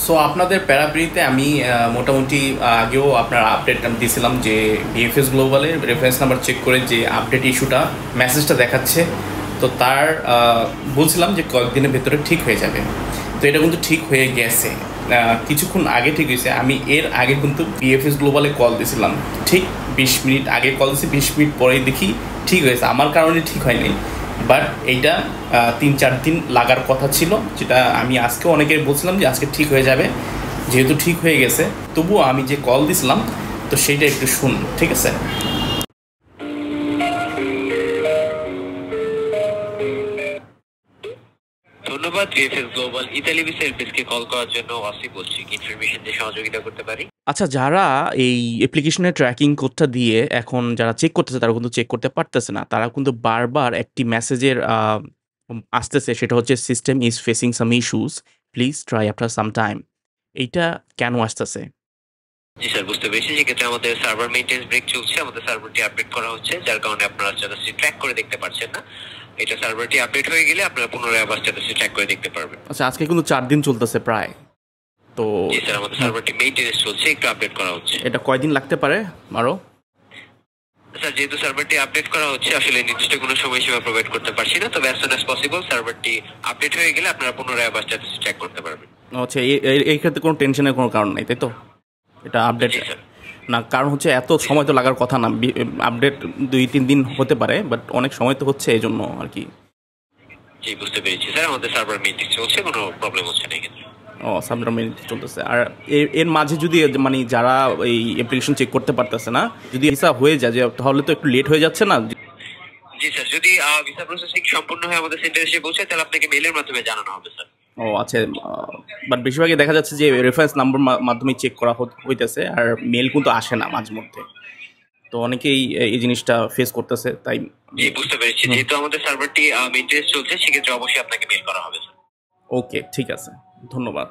So আপনাদের প্যারাপ্রিতে আমি মোটামুটি আগেও আপনার আপডেট আমি দিয়েছিলাম যে বিএফএস গ্লোবালের রেফারেন্স নাম্বার চেক করে যে আপডেট ইস্যুটা মেসেজটা দেখাচ্ছে, তো তার বলছিলাম যে কয়েকদিনের ভেতরে ঠিক হয়ে যাবে। তো এটা কিন্তু ঠিক হয়ে গেছে, কিছুক্ষণ আগে ঠিক হয়েছে। আমি এর আগে কিন্তু বিএফএস গ্লোবালে কল দিয়েছিলাম, ঠিক 20 মিনিট আগে কল দিয়েছি, 20 মিনিট পরেই দেখি ঠিক হয়েছে। আমার কারণে ঠিক হয়নি, বাট এইটা 3-4 দিন লাগার কথা ছিল, যেটা আমি আজকে অনেকের বলছিলাম যে আজকে ঠিক হয়ে যাবে। যেহেতু ঠিক হয়ে গেছে, তবুও আমি যে কল দিছিলাম তো সেইটা একটু শুন, ঠিক আছে? ধন্যবাদ বিএফএস গ্লোবাল ইতালি ভিসা হেল্পডেস্কে কল করার জন্য। ওয়াসি বলছি, কি ইনফরমেশন দিয়ে সহযোগিতা করতে পারি? আচ্ছা, যারা এই অ্যাপ্লিকেশনের ট্র্যাকিং কোডটা দিয়ে এখন যারা চেক করতেছে তারা কিন্তু চেক করতে পারতেছে না। তারা কিন্তু বারবার একটি মেসেজের আসতেছে, সেটা হচ্ছে system is facing some issues, please try after some time. এইটা কেন আসতেছে? জি স্যার, বুঝতে পেরেছি। সেক্ষেত্রে আমাদের সার্ভার মেইনটেন্স ব্রেক চলছে, আমাদের সার্ভারটি আপডেট করা হচ্ছে, যার কারণে আপনারা স্ট্যাটাসটি ট্র্যাক করে দেখতে পারছেন না। এটা সার্ভারটি আপডেট হয়ে গেলে আপনারা পুনরায় আবার স্ট্যাটাসটি ট্র্যাক করে দেখতে পারবেন। আচ্ছা, আজকে কিন্তু 4 দিন চলতেছে প্রায়। তো জি স্যার, আমাদের সার্ভারটি মেইনটেন্স চলছে, একটু আপডেট করা হচ্ছে। এটা কয়দিন লাগতে পারে আরো? স্যার, যেহেতু সার্ভারটি আপডেট করা হচ্ছে, আসলে নির্দিষ্ট কোনো সময়সীমা প্রোভাইড করতে পারছি না, তবে অ্যাজ সুন অ্যাজ পসিবল সার্ভারটি আপডেট হয়ে গেলে আপনারা পুনরায় আবার স্ট্যাটাসটি ট্র্যাক করতে পারবেন। আচ্ছা, এই ক্ষেত্রে কোনো টেনশনের কোনো কারণ নাই, তাই তো? এটা আপডেট জি স্যার। না, কারণ হচ্ছে এত সময় তো লাগার কথা না। আপডেট 2-3 দিন হতে পারে, বাট অনেক সময় তো হচ্ছে, এই জন্য আর কি। জি, বুঝতে পেরেছি স্যার, আমাদের সার্ভার মেইনটেন্স চলছে, কোনো প্রবলেম হচ্ছে না এক্ষেত্রে। ও, সাবমিট চলতেছে। আর এর মাঝে যদি মানে যারা এই অ্যাপ্লিকেশন চেক করতে পারতেছে না, যদি ভিসা হয়ে যায় তাহলে তো একটু লেট হয়ে যাচ্ছে না? জি স্যার, যদি ভিসা প্রসেসিং সম্পূর্ণ হয়ে আমাদের সেন্টারে এসে পৌঁছায়, তাহলে আপনাকে মেইলের মাধ্যমে জানানো হবে স্যার। ও আচ্ছা, বাট বেশিরভাগই দেখা যাচ্ছে যে রেফারেন্স নাম্বার মাধ্যমে চেক করা হইতেছে, আর মেল কিন্তু আসে না মাঝে মধ্যে। তো অনেকেই এই জিনিসটা ফেস করতেছে, তাই। জি, বুঝতে পেরেছি। যেহেতু আমাদের সার্ভারটি মেইনটেনেন্স চলছে, সেক্ষেত্রে অবশ্যই আপনাকে মেইল করা হবে স্যার। ওকে, ঠিক আছে, ধন্যবাদ।